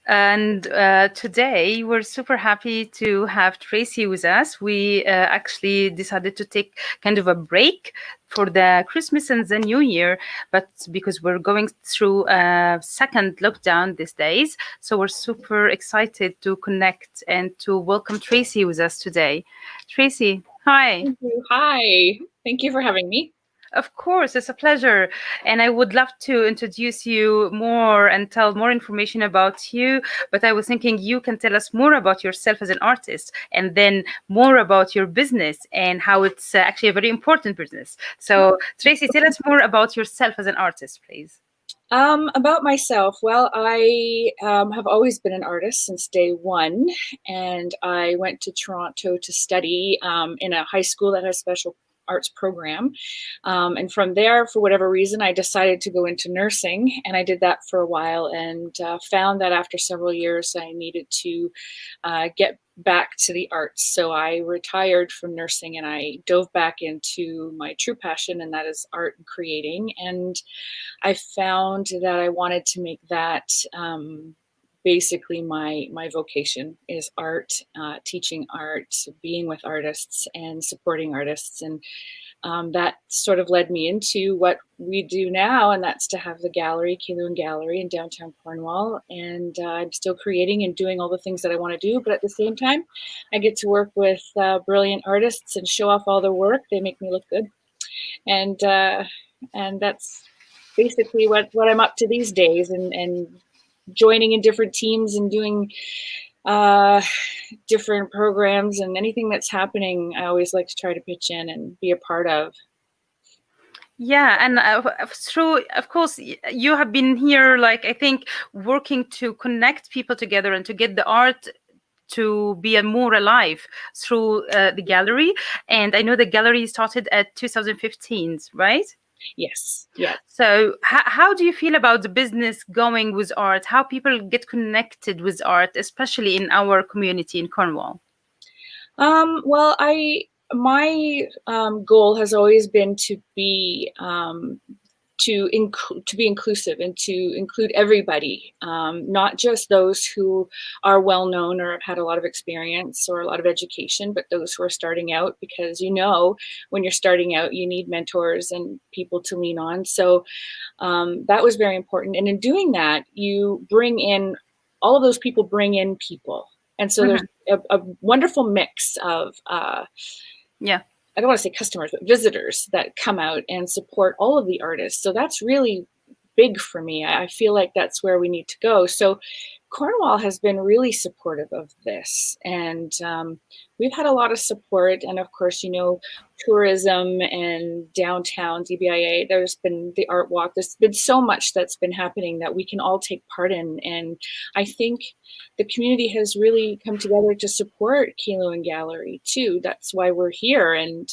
And today we're super happy to have Tracy with us. We actually decided to take kind of a break for the Christmas and the New Year, but because we're going through a second lockdown these days, so we're super excited to connect and to welcome Tracy with us today. Tracy, hi. Thank you. Hi. Thank you for having me. Of course, it's a pleasure. And I would love to introduce you more and tell more information about you. But I was thinking you can tell us more about yourself as an artist and then more about your business and how it's actually a very important business. So, Tracy, tell us more about yourself as an artist, please. About myself, well, I have always been an artist since day one, and I went to Toronto to study in a high school that has a special arts program. And from there, for whatever reason, I decided to go into nursing, and I did that for a while and found that after several years, I needed to get back to the arts. So I retired from nursing and I dove back into my true passion, and that is art and creating. And I found that I wanted to make that basically my vocation is art, teaching art, being with artists, and supporting artists. And that sort of led me into what we do now, and that's to have the gallery, Cailuan Gallery in downtown Cornwall. And I'm still creating and doing all the things that I want to do, but at the same time, I get to work with brilliant artists and show off all their work. They make me look good, and that's basically what I'm up to these days, and joining in different teams and doing different programs, and anything that's happening, I always like to try to pitch in and be a part of. Yeah, and through, of course, you have been here, like, I think, working to connect people together and to get the art to be a more alive through the gallery. And I know the gallery started at 2015, right? Yes, yes. So how do you feel about the business going with art? How people get connected with art, especially in our community in Cornwall? Well, my goal has always been to be to be inclusive and to include everybody, not just those who are well known or have had a lot of experience or a lot of education, but those who are starting out, because when you're starting out, you need mentors and people to lean on. So that was very important. And in doing that, you bring in all of those people, bring in people. And so there's Mhm. a wonderful mix of Yeah. I don't want to say customers, but visitors that come out and support all of the artists. So that's really big for me. I feel like that's where we need to go. So Cornwall has been really supportive of this, and we've had a lot of support. And of course, tourism and downtown DBIA. There's been the art walk. There's been so much that's been happening that we can all take part in, and I think the community has really come together to support Cailuan Gallery too. That's why we're here, and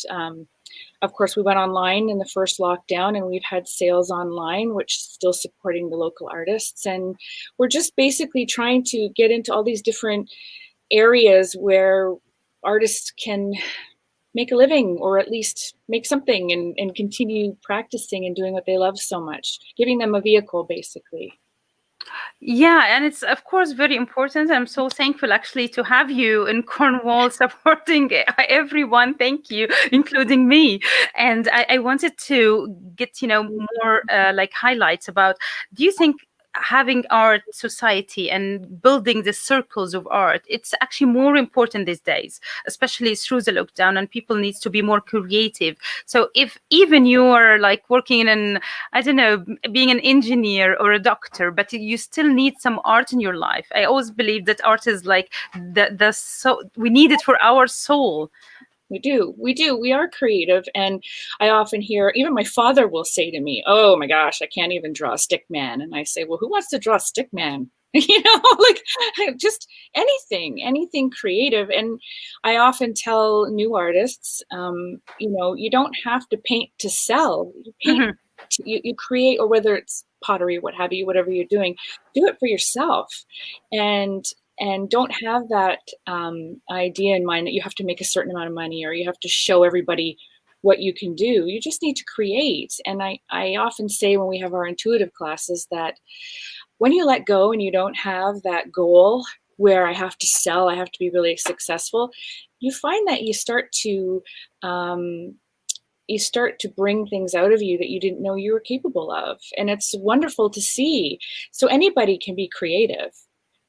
of course, we went online in the first lockdown, and we've had sales online, which is still supporting the local artists. And we're just basically trying to get into all these different areas where artists can make a living, or at least make something, and continue practicing and doing what they love so much, giving them a vehicle, basically. Yeah, and it's of course very important. I'm so thankful actually to have you in Cornwall supporting everyone. Thank you, including me. And I wanted to get more like highlights about. Do you think having art society and building the circles of art, it's actually more important these days, especially through the lockdown, and people needs to be more creative. So if even you are like working in an, I don't know, being an engineer or a doctor, but you still need some art in your life. I always believe that art is like the so we need it for our soul. We are creative. And I often hear, even my father will say to me, "Oh my gosh, I can't even draw a stick man." And I say, "Well, who wants to draw a stick man?" Like, just anything creative. And I often tell new artists, you don't have to paint to sell. You paint, Mhm. you create, or whether it's pottery, what have you, whatever you're doing, do it for yourself. And don't have that idea in mind that you have to make a certain amount of money, or you have to show everybody what you can do. You just need to create. And I often say when we have our intuitive classes that when you let go and you don't have that goal where I have to sell, I have to be really successful, you find that um, you start to bring things out of you that you didn't know you were capable of. And it's wonderful to see. So anybody can be creative.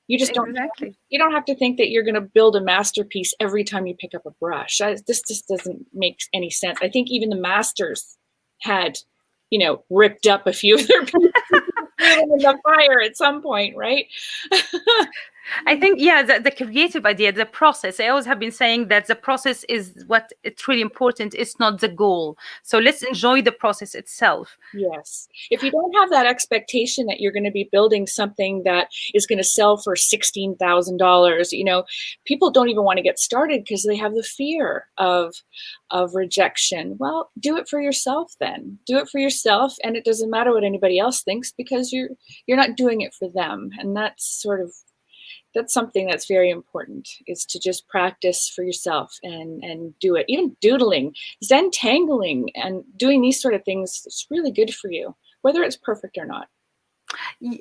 You just Exactly. you don't have to think that you're going to build a masterpiece every time you pick up a brush. This just doesn't make any sense. I think even the masters had, ripped up a few of their pieces in the fire at some point, right? I think, yeah, the creative idea, the process. I always have been saying that the process is what it's really important. It's not the goal. So let's enjoy the process itself. Yes. If you don't have that expectation that you're going to be building something that is going to sell for $16,000, people don't even want to get started because they have the fear of rejection. Well, do it for yourself then. Do it for yourself, and it doesn't matter what anybody else thinks because you're not doing it for them. And that's something that's very important, is to just practice for yourself and do it. Even doodling, Zentangling, and doing these sort of things, it's really good for you, whether it's perfect or not.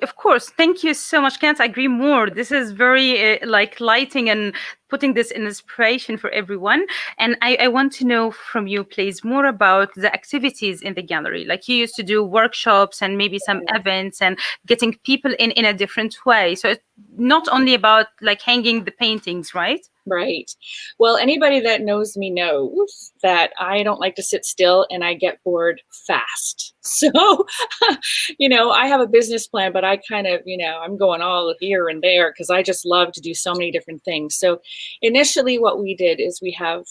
Of course. Thank you so much. Can't agree more. This is very lighting and putting this in inspiration for everyone. And I want to know from you, please, more about the activities in the gallery. Like you used to do workshops and maybe some events and getting people in a different way. So it's not only about like hanging the paintings, right? Right. Well, anybody that knows me knows that I don't like to sit still and I get bored fast. So, I have a business plan, but I kind of, I'm going all here and there because I just love to do so many different things. So initially what we did is we have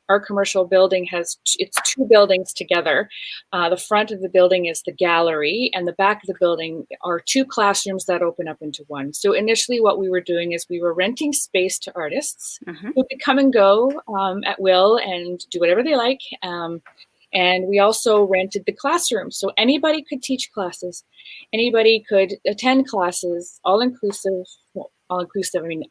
our commercial building it's two buildings together. The front of the building is the gallery, and the back of the building are two classrooms that open up into one. So initially what we were doing is we were renting space to artists who could come and go at will and do whatever they like. And we also rented the classroom. So anybody could teach classes. Anybody could attend classes, all inclusive. Well, all inclusive, I mean,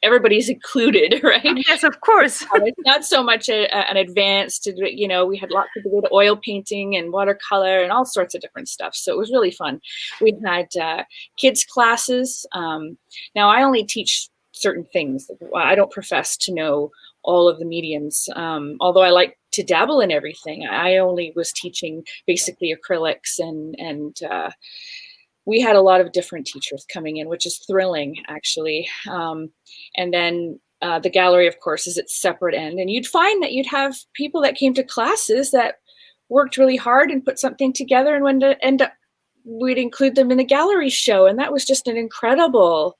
everybody's included, right? Yes, of course. It's not so much an advanced, we had lots of good oil painting and watercolor and all sorts of different stuff. So it was really fun. We had kids classes. Now I only teach certain things. I don't profess to know all of the mediums, although I like to dabble in everything. I only was teaching basically acrylics and we had a lot of different teachers coming in, which is thrilling, actually. And then the gallery, of course, is its separate end. And you'd find that you'd have people that came to classes that worked really hard and put something together, and when to end up, we'd include them in the gallery show. And that was just an incredible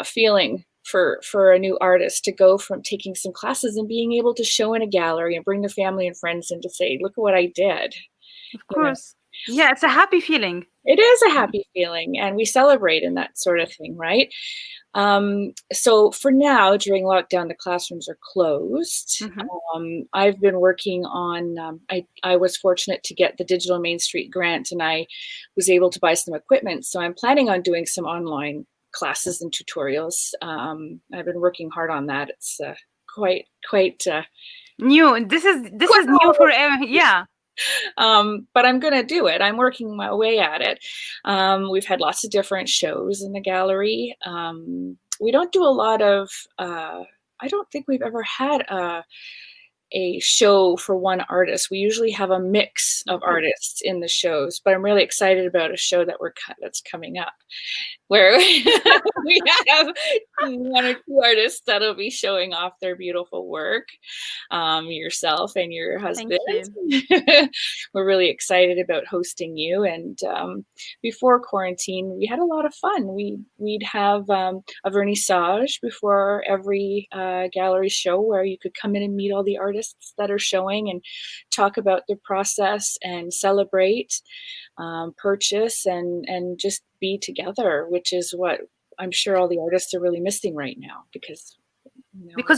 feeling for a new artist to go from taking some classes and being able to show in a gallery and bring their family and friends in to say, look at what I did. Of course. Yeah, it's a happy feeling. It is a happy feeling, and we celebrate in that sort of thing, right? So for now, during lockdown, the classrooms are closed. I've been working on, I was fortunate to get the Digital Main Street grant, and I was able to buy some equipment. So I'm planning on doing some online classes and tutorials. I've been working hard on that. It's quite new. This is new for yeah. But I'm going to do it. I'm working my way at it. We've had lots of different shows in the gallery. We don't do a lot of, I don't think we've ever had a show for one artist. We usually have a mix of artists in the shows, but I'm really excited about a show that's coming up, where we have one or two artists that'll be showing off their beautiful work. Yourself and your husband. We're really excited about hosting you. And before quarantine, we had a lot of fun. We'd have a vernissage before every gallery show where you could come in and meet all the artists that are showing and talk about their process and celebrate, purchase, and just be together, which is what I'm sure all the artists are really missing right now, because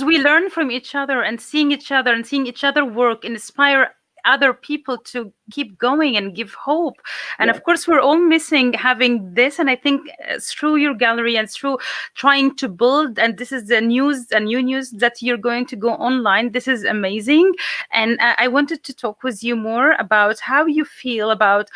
we learn from each other and seeing each other work, inspire other people to keep going and give hope. And of course, we're all missing having this. And I think through your gallery and through trying to build, and this is the new news that you're going to go online. This is amazing. And I wanted to talk with you more about how you feel about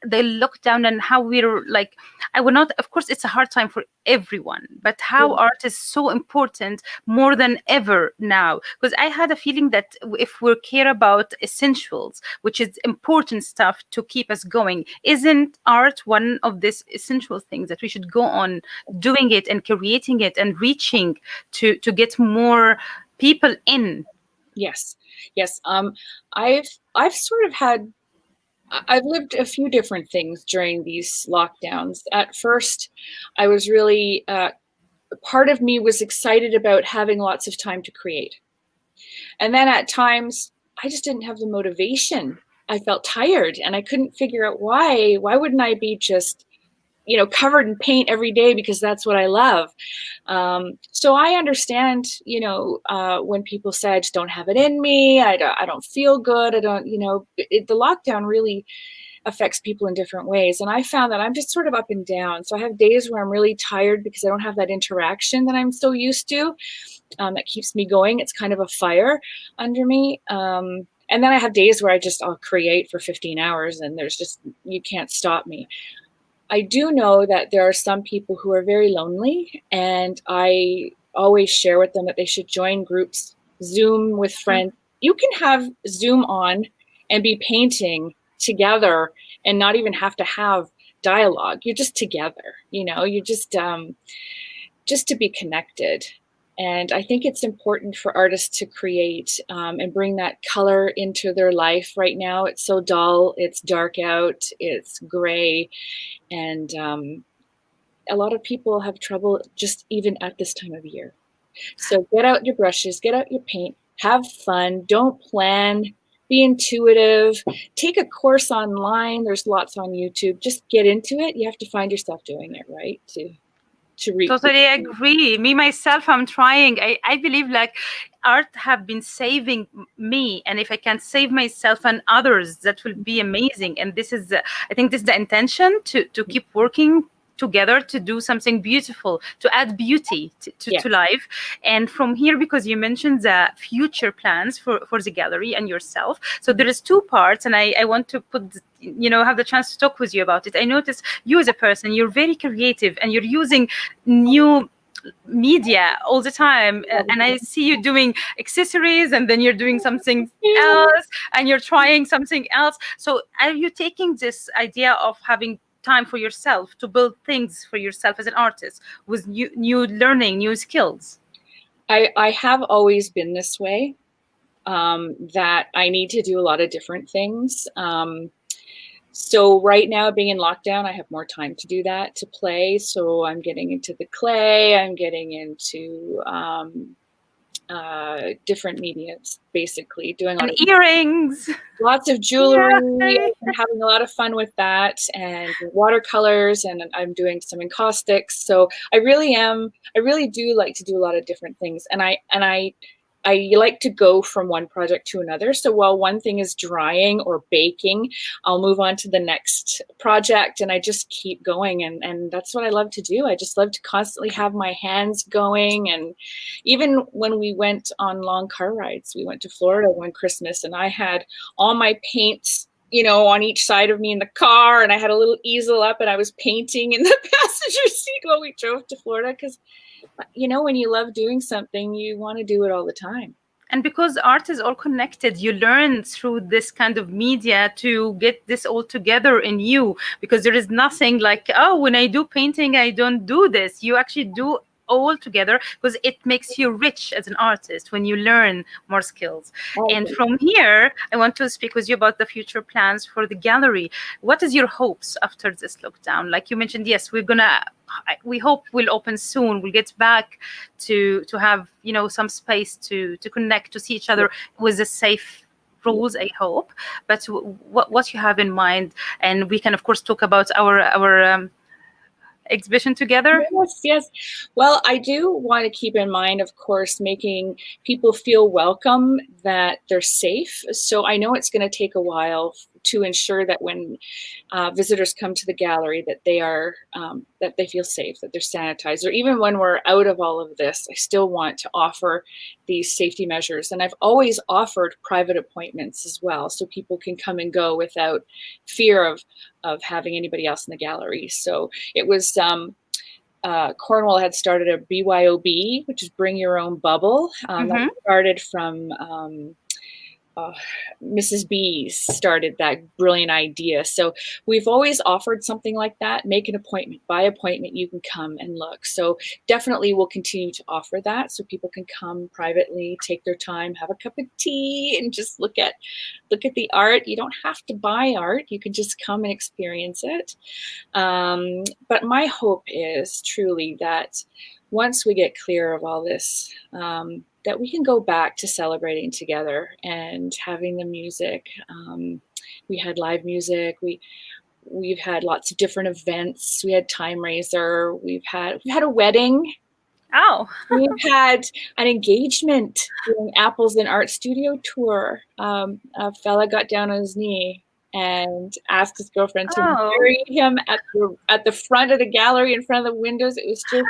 the lockdown and how we're like, I would not, of course, it's a hard time for everyone, but how art is so important more than ever now. Because I had a feeling that if we care about essentials, which is important stuff to keep us going, isn't art one of these essential things that we should go on doing it and creating it and reaching to get more people in? Yes, yes. I've sort of had I've lived a few different things during these lockdowns. At first, I was really part of me was excited about having lots of time to create, and then at times I just didn't have the motivation. I felt tired, and I couldn't figure out why. Why wouldn't I be just covered in paint every day because that's what I love? So I understand, when people say I just don't have it in me, I don't feel good, I don't, the lockdown really affects people in different ways. And I found that I'm just sort of up and down. So I have days where I'm really tired because I don't have that interaction that I'm so used to, that keeps me going. It's kind of a fire under me. And then I have days where I'll create for 15 hours and you can't stop me. I do know that there are some people who are very lonely, and I always share with them that they should join groups, Zoom with friends. You can have Zoom on and be painting together and not even have to have dialogue. You're just together, you're just to be connected. And I think it's important for artists to create and bring that color into their life. Right now, it's so dull, it's dark out, it's gray. And a lot of people have trouble just even at this time of year. So get out your brushes, get out your paint, have fun, don't plan, be intuitive, take a course online. There's lots on YouTube. Just get into it. You have to find yourself doing it, right? To reach. Totally agree. Me myself, I'm trying. I believe like art have been saving me, and if I can save myself and others, that will be amazing. And this is I think this is the intention to keep working together to do something beautiful, to add beauty to life. And from here, because you mentioned the future plans for the gallery and yourself, so there is two parts, and I want to put have the chance to talk with you about it. I notice you as a person, you're very creative and you're using new media all the time, and I see you doing accessories, and then you're doing something else, and you're trying something else. So are you taking this idea of having time for yourself to build things for yourself as an artist with new learning, new skills? I have always been this way, that I need to do a lot of different things. So right now, being in lockdown, I have more time to do that, to play. So I'm getting into the clay, I'm getting into different mediums, basically doing earrings, lots of jewelry, and having a lot of fun with that, and watercolors, and I'm doing some encaustics. So I really do like to do a lot of different things, and I like to go from one project to another. So while one thing is drying or baking, I'll move on to the next project, and I just keep going. And that's what I love to do. I just love to constantly have my hands going. And even when we went on long car rides, we went to Florida one Christmas, and I had all my paints, on each side of me in the car, and I had a little easel up, and I was painting in the passenger seat while we drove to Florida, because when you love doing something, you want to do it all the time. And because art is all connected, you learn through this kind of media to get this all together in you, because there is nothing like, oh, when I do painting, I don't do this. You actually do all together, because it makes you rich as an artist when you learn more skills. Okay. And from here, I want to speak with you about the future plans for the gallery. What is your hopes after this lockdown? Like you mentioned, yes, we hope we'll open soon. We'll get back to have some space to connect, to see each other with the safe rules, I hope. But what you have in mind, and we can of course talk about our exhibition together. Yes. Well, I do want to keep in mind, of course, making people feel welcome, that they're safe. So I know it's going to take a while to ensure that when visitors come to the gallery that they are that they feel safe, that they're sanitized. Or even when we're out of all of this, I still want to offer these safety measures. And I've always offered private appointments as well, so people can come and go without fear of having anybody else in the gallery. So it was Cornwall had started a BYOB, which is Bring Your Own Bubble. That started from Mrs. B's started that brilliant idea. So we've always offered something like that. Make an appointment. By appointment, you can come and look. So definitely we'll continue to offer that so people can come privately, take their time, have a cup of tea, and just look at the art. You don't have to buy art. You can just come and experience it. But my hope is truly that once we get clear of all this, that we can go back to celebrating together and having the music. We had live music. We've had lots of different events. We had Time Raiser. We've had a wedding. Oh. We've had an engagement during Apples in Art Studio tour. A fella got down on his knee and asked his girlfriend to marry him at the front of the gallery in front of the windows. It was just,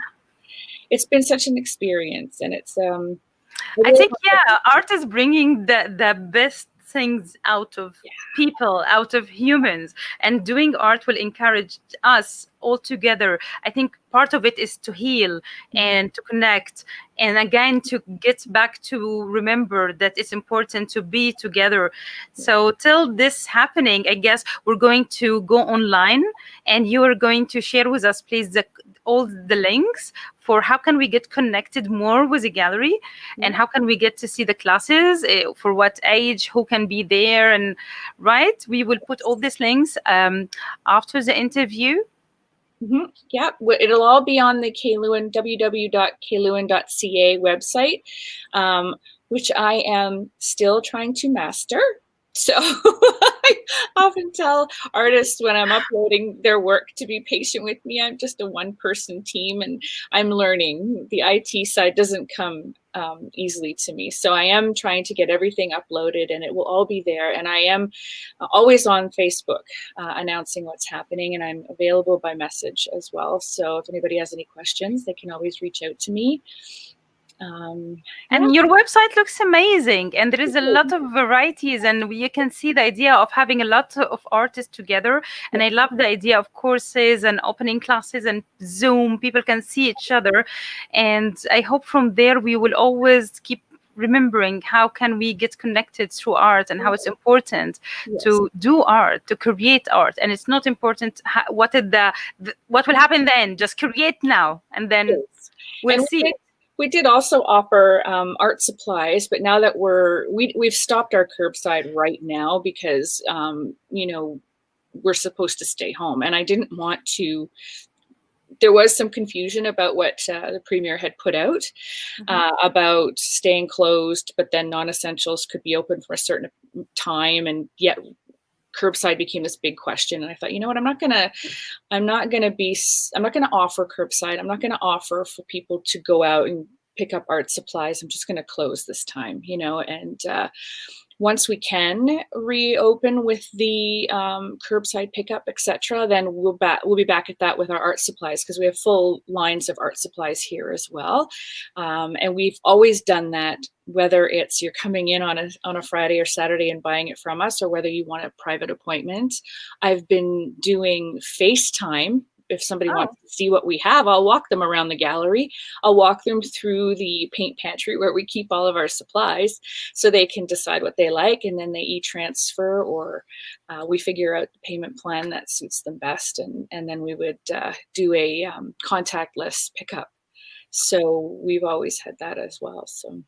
it's been such an experience, and it's I think, art is bringing the best things out of people, out of humans, and doing art will encourage us all together. I think part of it is to heal and to connect, and again to get back to remember that it's important to be together. So till this happening, I guess we're going to go online, and you are going to share with us, please, all the links for how can we get connected more with the gallery, and how can we get to see the classes, for what age, who can be there, and we will put all these links after the interview. Yeah, it'll all be on the Cailuan, www.cailuan.ca website, which I am still trying to master. So I often tell artists when I'm uploading their work to be patient with me. I'm just a one-person team, and I'm learning. The IT side doesn't come easily to me. So I am trying to get everything uploaded, and it will all be there. And I am always on Facebook announcing what's happening, and I'm available by message as well. So if anybody has any questions, they can always reach out to me. And your website looks amazing, and there is a lot of varieties, and you can see the idea of having a lot of artists together. And I love the idea of courses and opening classes and Zoom. People can see each other, and I hope from there we will always keep remembering how can we get connected through art, and how it's important to do art, to create art. And it's not important what will happen then. Just create now, and then we'll see. We did also offer art supplies, but now that we've stopped our curbside right now because we're supposed to stay home, and I didn't want to. There was some confusion about what the Premier had put out about staying closed, but then non-essentials could be open for a certain time, and yet curbside became this big question. And I thought, you know what, I'm not gonna offer curbside. I'm not gonna offer for people to go out and pick up art supplies. I'm just gonna close this time, and once we can reopen with the curbside pickup, etc., then we'll be back at that with our art supplies, because we have full lines of art supplies here as well. And we've always done that, whether it's you're coming in on a Friday or Saturday and buying it from us, or whether you want a private appointment. I've been doing FaceTime. If somebody wants to see what we have, I'll walk them around the gallery. I'll walk them through the paint pantry where we keep all of our supplies, so they can decide what they like, and then they e-transfer, or we figure out the payment plan that suits them best, and then we would do a contactless pickup. So we've always had that as well. So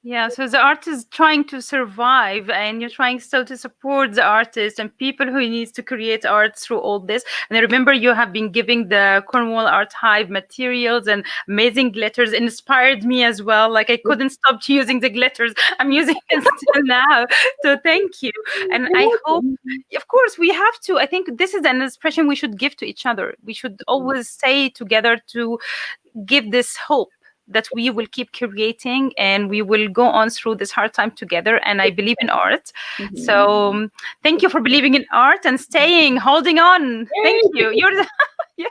the art is trying to survive, and you're trying still to support the artists and people who needs to create art through all this. And I remember you have been giving the Cornwall Art Hive materials, and amazing glitters inspired me as well. Like, I couldn't stop using the glitters. I'm using it still now. So thank you. And I hope, of course, we have to. I think this is an expression we should give to each other. We should always stay together to give this hope that we will keep creating and we will go on through this hard time together. And I believe in art. So thank you for believing in art and staying, holding on. Thank you. You're the yes.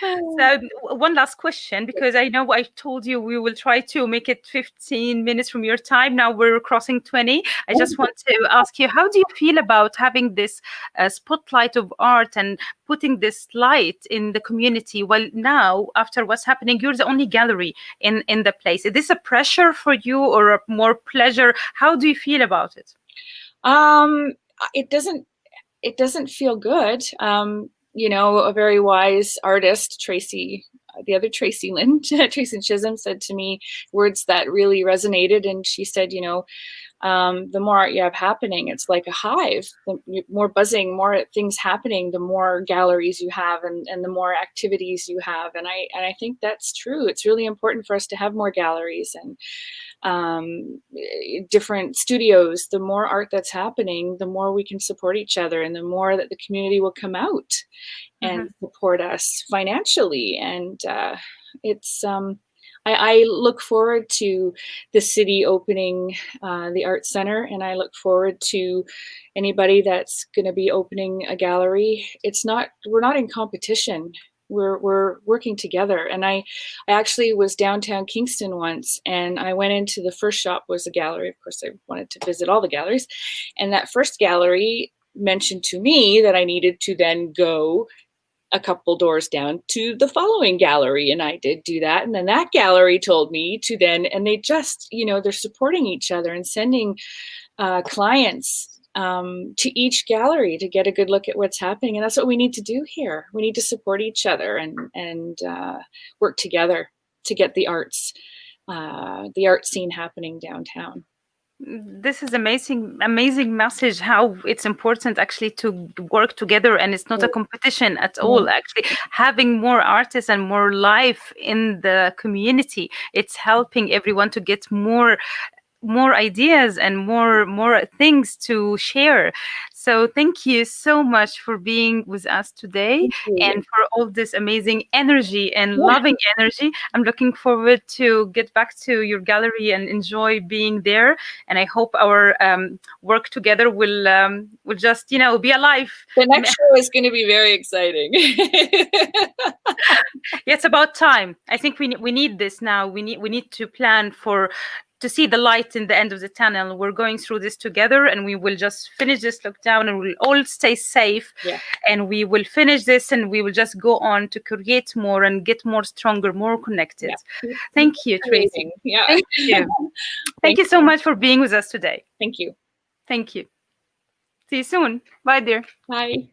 So one last question, because I know I told you we will try to make it 15 minutes from your time. Now we're crossing 20. I just want to ask you, how do you feel about having this spotlight of art and putting this light in the community? Well, now, after what's happening, you're the only gallery in the place. Is this a pressure for you or a more pleasure? How do you feel about it? It doesn't feel good. You know, a very wise artist, the other Tracy Lynn, Tracy Chisholm, said to me words that really resonated. And she said, you know, the more art you have happening, it's like a hive. The more buzzing, more things happening, the more galleries you have, and the more activities you have. And I think that's true. It's really important for us to have more galleries and different studios. The more art that's happening, the more we can support each other, and the more that the community will come out and support us financially. And it's I look forward to the city opening the Art Center, and I look forward to anybody that's going to be opening a gallery. We're not in competition. We're working together. And I actually was downtown Kingston once, and I went into the first shop was a gallery. Of course, I wanted to visit all the galleries, and that first gallery mentioned to me that I needed to then go a couple doors down to the following gallery, and I did do that. And then that gallery told me to then, and they just, you know, they're supporting each other and sending clients to each gallery to get a good look at what's happening. And that's what we need to do here. We need to support each other and work together to get the art scene happening downtown. This is amazing message, how it's important actually to work together, and it's not a competition at all. Actually, having more artists and more life in the community, it's helping everyone to get more ideas and more things to share. So thank you so much for being with us today and for all this amazing energy and loving energy. I'm looking forward to get back to your gallery and enjoy being there. And I hope our work together will just, you know, be alive. The next show is going to be very exciting. It's about time. I think we need this now. We need to plan to see the light in the end of the tunnel. We're going through this together, and we will just finish this lockdown, and we'll all stay safe. And we will finish this, and we will just go on to create more and get more stronger, more connected. Thank you, Tracy. Thank you. Thank you so much for being with us today. Thank you. Thank you. See you soon. Bye, dear. Bye.